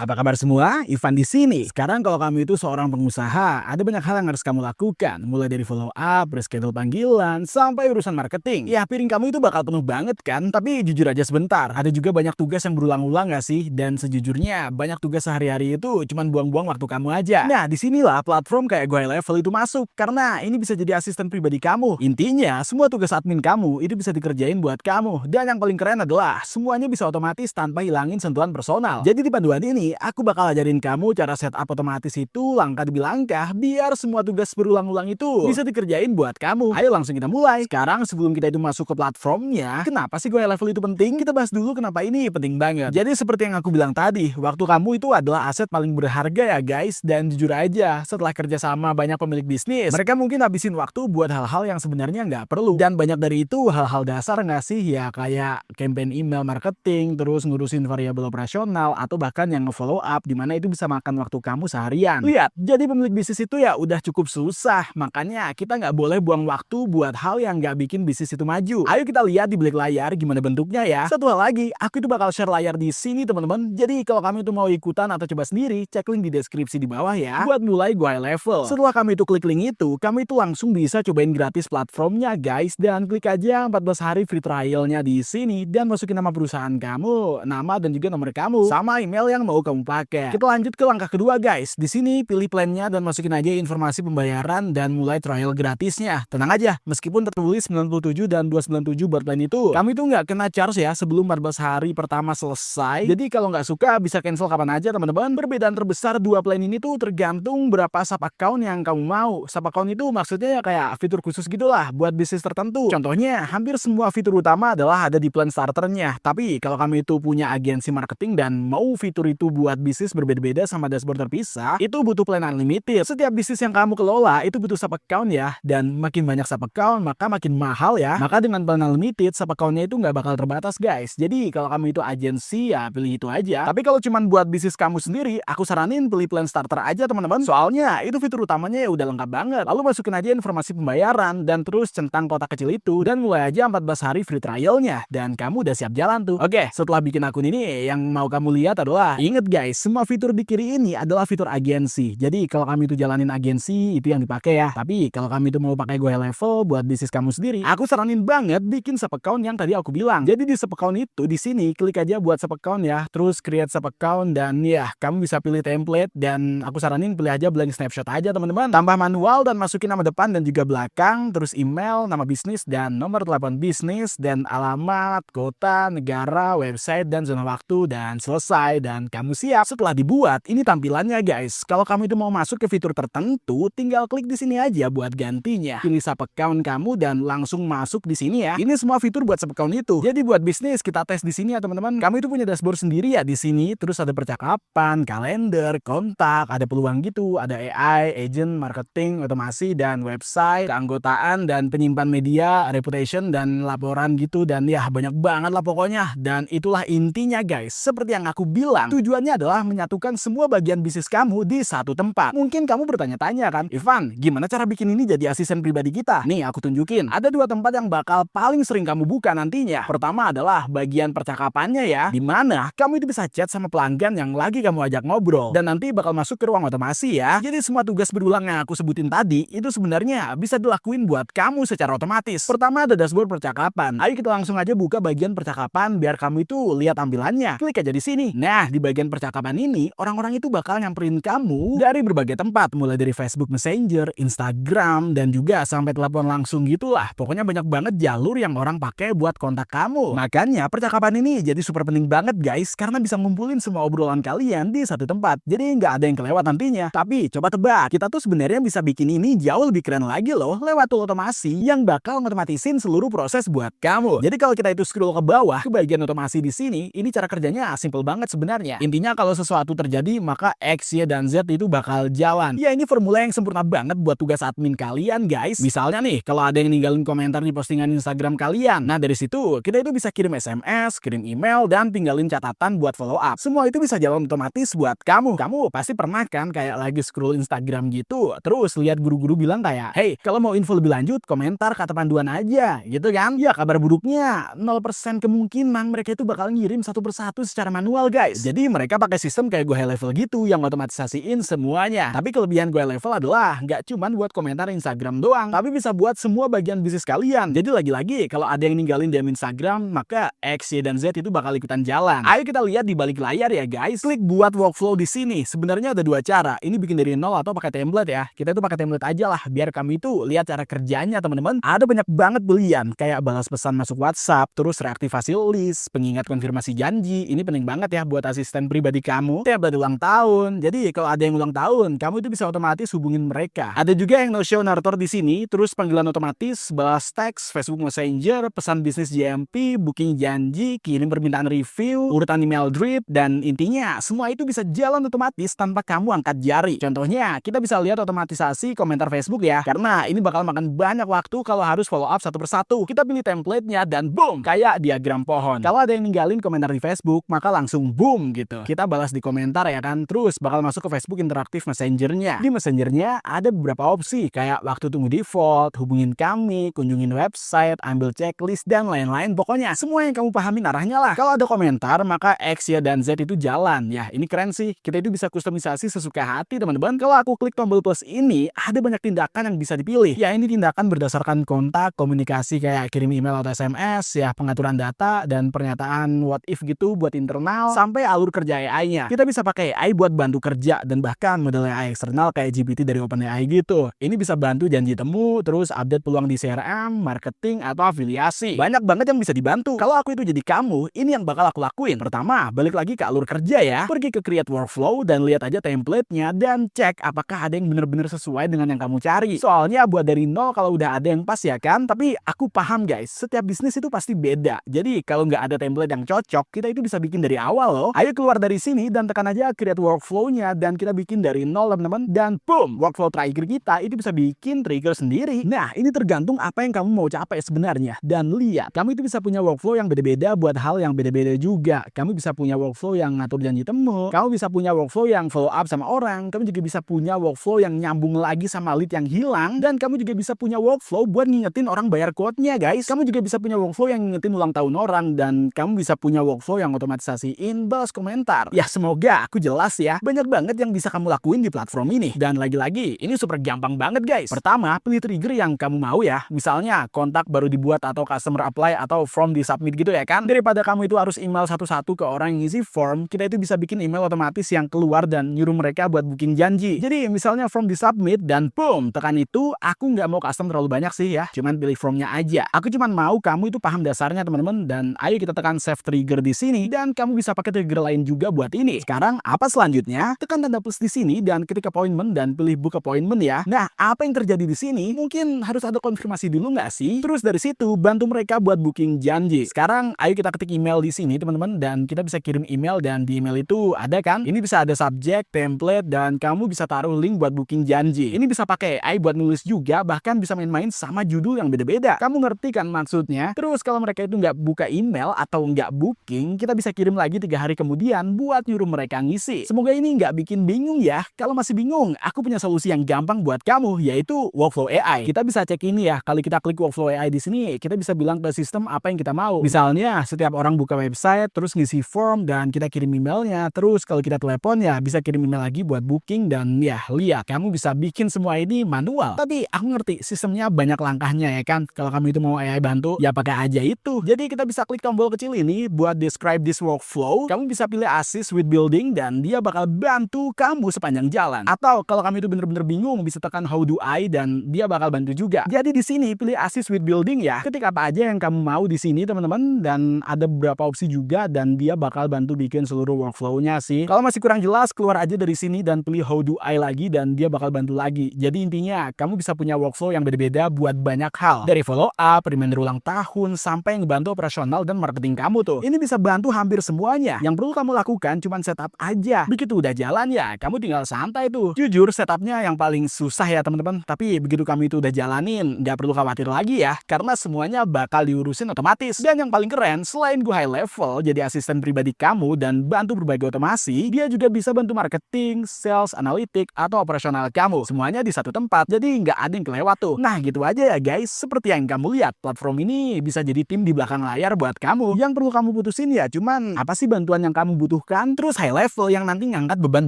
Apa kabar semua? Ivan di sini. Sekarang kalau kamu itu seorang pengusaha, ada banyak hal yang harus kamu lakukan. Mulai dari follow up, reschedule panggilan, sampai urusan marketing. Ya, piring kamu itu bakal penuh banget kan? Tapi jujur aja sebentar, ada juga banyak tugas yang berulang-ulang gak sih? Dan sejujurnya, banyak tugas sehari-hari itu cuman buang-buang waktu kamu aja. Nah, disinilah platform kayak Gue Level itu masuk. Karena ini bisa jadi asisten pribadi kamu. Intinya, semua tugas admin kamu itu bisa dikerjain buat kamu. Dan yang paling keren adalah, semuanya bisa otomatis tanpa hilangin sentuhan personal. Jadi di panduan ini, aku bakal ajarin kamu cara setup otomatis itu langkah demi langkah biar semua tugas berulang-ulang itu bisa dikerjain buat kamu. Ayo langsung kita mulai. Sekarang sebelum kita itu masuk ke platformnya, kenapa sih Gue Level itu penting? Kita bahas dulu kenapa ini penting banget. Jadi seperti yang aku bilang tadi, waktu kamu itu adalah aset paling berharga ya guys. Dan jujur aja, setelah kerja sama banyak pemilik bisnis, mereka mungkin habisin waktu buat hal-hal yang sebenarnya nggak perlu. Dan banyak dari itu hal-hal dasar nggak sih? Ya kayak campaign email marketing, terus ngurusin variabel operasional, atau bahkan yang follow up dimana itu bisa makan waktu kamu seharian. Lihat, jadi pemilik bisnis itu ya udah cukup susah, makanya kita nggak boleh buang waktu buat hal yang nggak bikin bisnis itu maju. Ayo kita lihat di balik layar gimana bentuknya ya. Satu hal lagi, aku itu bakal share layar di sini teman-teman. Jadi kalau kamu itu mau ikutan atau coba sendiri, cek link di deskripsi di bawah ya. Buat mulai Gue Level. Setelah kamu itu klik link itu, kamu itu langsung bisa cobain gratis platformnya guys. Dan klik aja 14 hari free trialnya di sini dan masukin nama perusahaan kamu, nama dan juga nomor kamu, sama email yang mau kamu pakai. Kita lanjut ke langkah kedua guys. Di sini pilih plannya dan masukin aja informasi pembayaran dan mulai trial gratisnya. Tenang aja, meskipun tertulis 97 dan 297 buat plan itu, kamu itu nggak kena charge ya sebelum 14 hari pertama selesai. Jadi kalau nggak suka bisa cancel kapan aja teman-teman. Perbedaan terbesar dua plan ini tuh tergantung berapa sub account yang kamu mau. Sub account itu maksudnya ya kayak fitur khusus gitulah buat bisnis tertentu. Contohnya, hampir semua fitur utama adalah ada di plan starternya. Tapi kalau kamu itu punya agensi marketing dan mau fitur itu buat bisnis berbeda-beda sama dashboard terpisah, itu butuh plan unlimited. Setiap bisnis yang kamu kelola itu butuh sub account ya, dan makin banyak sub account maka makin mahal ya. Maka dengan plan unlimited sub accountnya itu nggak bakal terbatas guys. Jadi kalau kamu itu agensi ya pilih itu aja. Tapi kalau cuman buat bisnis kamu sendiri, aku saranin pilih plan starter aja teman-teman. Soalnya itu fitur utamanya ya udah lengkap banget. Lalu masukin aja informasi pembayaran dan terus centang kotak kecil itu dan mulai aja 14 hari free trialnya dan kamu udah siap jalan tuh. Oke, setelah bikin akun ini yang mau kamu lihat adalah, inget guys, semua fitur di kiri ini adalah fitur agensi. Jadi kalau kami itu jalanin agensi itu yang dipakai ya. Tapi kalau kami itu mau pakai Gue Level buat bisnis kamu sendiri, aku saranin banget bikin sub account yang tadi aku bilang. Jadi di sub account itu di sini klik aja buat sub account ya, terus create sub account dan ya kamu bisa pilih template dan aku saranin pilih aja blank snapshot aja teman-teman. Tambah manual dan masukin nama depan dan juga belakang, terus email, nama bisnis dan nomor telepon bisnis dan alamat, kota, negara, website dan zona waktu dan selesai dan kamu siap. Setelah dibuat, ini tampilannya guys. Kalau kamu itu mau masuk ke fitur tertentu, tinggal klik di sini aja buat gantinya. Pilih sub account kamu dan langsung masuk di sini ya. Ini semua fitur buat sub account itu. Jadi buat bisnis kita tes di sini ya teman-teman. Kamu itu punya dashboard sendiri ya di sini. Terus ada percakapan, kalender, kontak, ada peluang gitu, ada AI, agent, marketing, otomasi dan website, keanggotaan dan penyimpan media, reputation dan laporan gitu dan ya banyak banget lah pokoknya. Dan itulah intinya guys. Seperti yang aku bilang, tujuannya adalah menyatukan semua bagian bisnis kamu di satu tempat. Mungkin kamu bertanya-tanya kan, Ivan, gimana cara bikin ini jadi asisten pribadi kita? Nih aku tunjukin. Ada dua tempat yang bakal paling sering kamu buka nantinya. Pertama adalah bagian percakapannya ya, dimana kamu itu bisa chat sama pelanggan yang lagi kamu ajak ngobrol. Dan nanti bakal masuk ke ruang otomasi ya. Jadi semua tugas berulang yang aku sebutin tadi, itu sebenarnya bisa dilakuin buat kamu secara otomatis. Pertama ada dashboard percakapan. Ayo kita langsung aja buka bagian percakapan biar kamu itu lihat tampilannya. Klik aja di sini. Nah, di bagian percakapan ini, orang-orang itu bakal nyamperin kamu dari berbagai tempat, mulai dari Facebook Messenger, Instagram, dan juga sampai telepon langsung gitulah. Pokoknya banyak banget jalur yang orang pakai buat kontak kamu. Makanya percakapan ini jadi super penting banget guys, karena bisa ngumpulin semua obrolan kalian di satu tempat. Jadi nggak ada yang kelewat nantinya. Tapi coba tebak, kita tuh sebenarnya bisa bikin ini jauh lebih keren lagi loh lewat tool otomasi yang bakal ngotomatisin seluruh proses buat kamu. Jadi kalau kita itu scroll ke bawah ke bagian otomasi di sini, ini cara kerjanya simple banget sebenarnya. Intinya kalau sesuatu terjadi maka X, Y, dan Z itu bakal jalan. Ya ini formula yang sempurna banget buat tugas admin kalian guys. Misalnya nih, kalau ada yang ninggalin komentar di postingan Instagram kalian, nah dari situ kita itu bisa kirim SMS, kirim email, dan tinggalin catatan buat follow up. Semua itu bisa jalan otomatis buat kamu. Kamu pasti pernah kan kayak lagi scroll Instagram gitu, terus lihat guru-guru bilang kayak, hey, kalau mau info lebih lanjut komentar kata panduan aja gitu kan. Ya kabar buruknya 0% kemungkinan mereka itu bakal ngirim satu persatu secara manual guys. Jadi mereka Mereka pakai sistem kayak gue high level gitu yang otomatisasiin semuanya. Tapi kelebihan gue high level adalah nggak cuman buat komentar Instagram doang, tapi bisa buat semua bagian bisnis kalian. Jadi lagi-lagi kalau ada yang ninggalin DM Instagram, maka X, Y, dan Z itu bakal ikutan jalan. Ayo kita lihat di balik layar ya guys. Klik buat workflow di sini. Sebenarnya ada dua cara. Ini bikin dari nol atau pakai template ya. Kita itu pakai template aja lah biar kami itu lihat cara kerjanya teman-teman. Ada banyak banget pilihan kayak balas pesan masuk WhatsApp, terus reaktivasi list, pengingat konfirmasi janji. Ini penting banget ya buat asisten pribadi kamu. Template ulang tahun. Jadi kalau ada yang ulang tahun, kamu itu bisa otomatis hubungin mereka. Ada juga yang no show narrator di sini, terus panggilan otomatis, balas teks, Facebook Messenger, pesan bisnis JMP, booking janji, kirim permintaan review, urutan email drip, dan intinya semua itu bisa jalan otomatis tanpa kamu angkat jari. Contohnya, kita bisa lihat otomatisasi komentar Facebook ya, karena ini bakal makan banyak waktu kalau harus follow up satu persatu. Kita pilih template-nya dan boom, kayak diagram pohon. Kalau ada yang ninggalin komentar di Facebook, maka langsung boom gitu. Kita balas di komentar ya kan, terus bakal masuk ke Facebook interaktif Messenger-nya. Di Messenger-nya ada beberapa opsi kayak waktu tunggu default, hubungin kami, kunjungin website, ambil checklist, dan lain-lain. Pokoknya semua yang kamu pahamin arahnya lah. Kalau ada komentar, maka X, Y, dan Z itu jalan. Ya ini keren sih, kita itu bisa kustomisasi sesuka hati teman-teman. Kalau aku klik tombol plus ini, ada banyak tindakan yang bisa dipilih. Ya ini tindakan berdasarkan kontak, komunikasi kayak kirim email atau SMS, ya pengaturan data, dan pernyataan what if gitu buat internal, sampai alur kerja AI-nya. Kita bisa pakai AI buat bantu kerja, dan bahkan model AI eksternal kayak GPT dari OpenAI gitu. Ini bisa bantu janji temu, terus update peluang di CRM, marketing, atau afiliasi. Banyak banget yang bisa dibantu. Kalau aku itu jadi kamu, ini yang bakal aku lakuin. Pertama, balik lagi ke alur kerja ya. Pergi ke create workflow dan lihat aja template-nya dan cek apakah ada yang bener-bener sesuai dengan yang kamu cari. Soalnya buat dari nol kalau udah ada yang pas ya kan. Tapi aku paham guys, setiap bisnis itu pasti beda. Jadi kalau nggak ada template yang cocok, kita itu bisa bikin dari awal loh. Ayo keluar dari sini dan tekan aja create workflow-nya dan kita bikin dari nol teman-teman. Dan boom, workflow trigger kita itu bisa bikin trigger sendiri. Nah, ini tergantung apa yang kamu mau capai sebenarnya. Dan lihat, kamu itu bisa punya workflow yang beda-beda buat hal yang beda-beda juga. Kamu bisa punya workflow yang ngatur janji temu, kamu bisa punya workflow yang follow up sama orang, kamu juga bisa punya workflow yang nyambung lagi sama lead yang hilang, dan kamu juga bisa punya workflow buat ngingetin orang bayar quote-nya guys. Kamu juga bisa punya workflow yang ngingetin ulang tahun orang, dan kamu bisa punya workflow yang otomatisasiin balas komentar. Ya semoga aku jelas ya. Banyak banget yang bisa kamu lakuin di platform ini. Dan lagi-lagi, ini super gampang banget guys. Pertama, pilih trigger yang kamu mau ya. Misalnya, kontak baru dibuat atau customer apply atau form di submit gitu ya kan. Daripada kamu itu harus email satu-satu ke orang yang ngisi form, kita itu bisa bikin email otomatis yang keluar dan nyuruh mereka buat booking janji. Jadi misalnya form di submit dan boom, tekan itu. Aku nggak mau custom terlalu banyak sih ya, cuman pilih formnya aja. Aku cuman mau kamu itu paham dasarnya teman-teman. Dan ayo kita tekan save trigger di sini dan kamu bisa pakai trigger lain juga buat ini. Sekarang apa selanjutnya? Tekan tanda plus di sini dan ketik appointment dan pilih book appointment ya. Nah, apa yang terjadi di sini? Mungkin harus ada konfirmasi dulu nggak sih? Terus dari situ bantu mereka buat booking janji. Sekarang ayo kita ketik email di sini teman-teman dan kita bisa kirim email, dan di email itu ada kan? Ini bisa ada subjek, template, dan kamu bisa taruh link buat booking janji. Ini bisa pakai AI buat nulis juga, bahkan bisa main-main sama judul yang beda-beda. Kamu ngerti kan maksudnya? Terus kalau mereka itu nggak buka email atau nggak booking, kita bisa kirim lagi 3 hari kemudian buat nyuruh mereka ngisi. Semoga ini nggak bikin bingung ya. Kalau masih bingung, aku punya solusi yang gampang buat kamu, yaitu workflow AI. Kita bisa cek ini ya. Kali kita klik workflow AI di sini, kita bisa bilang ke sistem apa yang kita mau. Misalnya, setiap orang buka website, terus ngisi form, dan kita kirim emailnya. Terus kalau kita telepon ya, bisa kirim email lagi buat booking, dan ya lihat, kamu bisa bikin semua ini manual. Tapi aku ngerti, sistemnya banyak langkahnya ya kan. Kalau kamu itu mau AI bantu, ya pakai aja itu. Jadi kita bisa klik tombol kecil ini buat describe this workflow. Kamu bisa pilih assist with building, dan dia bakal bantu kamu sepanjang jalan. Atau kalau kamu itu bener-bener bingung, bisa tekan how do I, dan dia bakal bantu juga. Jadi di sini pilih assist with building ya. Ketik apa aja yang kamu mau di sini teman-teman, dan ada beberapa opsi juga, dan dia bakal bantu bikin seluruh workflow-nya sih. Kalau masih kurang jelas, keluar aja dari sini dan pilih how do I lagi, dan dia bakal bantu lagi. Jadi intinya kamu bisa punya workflow yang berbeda buat banyak hal. Dari follow up, reminder ulang tahun, sampai ngebantu operasional dan marketing kamu tuh. Ini bisa bantu hampir semuanya. Yang perlu kamu lakukan cuman setup aja. Begitu udah jalan ya, kamu tinggal santai tuh. Jujur setupnya yang paling susah ya teman-teman. Tapi begitu kamu itu udah jalanin, nggak perlu khawatir lagi ya, karena semuanya bakal diurusin otomatis. Dan yang paling keren, selain gue high level jadi asisten pribadi kamu dan bantu berbagai otomasi, dia juga bisa bantu marketing, sales, analitik, atau operasional kamu. Semuanya di satu tempat, jadi nggak ada yang kelewat tuh. Nah gitu aja ya guys, seperti yang kamu lihat, platform ini bisa jadi tim di belakang layar buat kamu. Yang perlu kamu putusin ya cuman apa sih bantuan yang kamu butuhin butuhkan, terus high level yang nanti ngangkat beban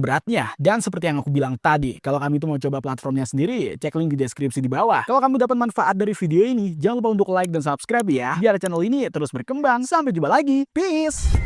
beratnya. Dan seperti yang aku bilang tadi, kalau kamu itu mau coba platformnya sendiri, cek link di deskripsi di bawah. Kalau kamu dapat manfaat dari video ini, jangan lupa untuk like dan subscribe ya, biar channel ini terus berkembang. Sampai jumpa lagi, peace!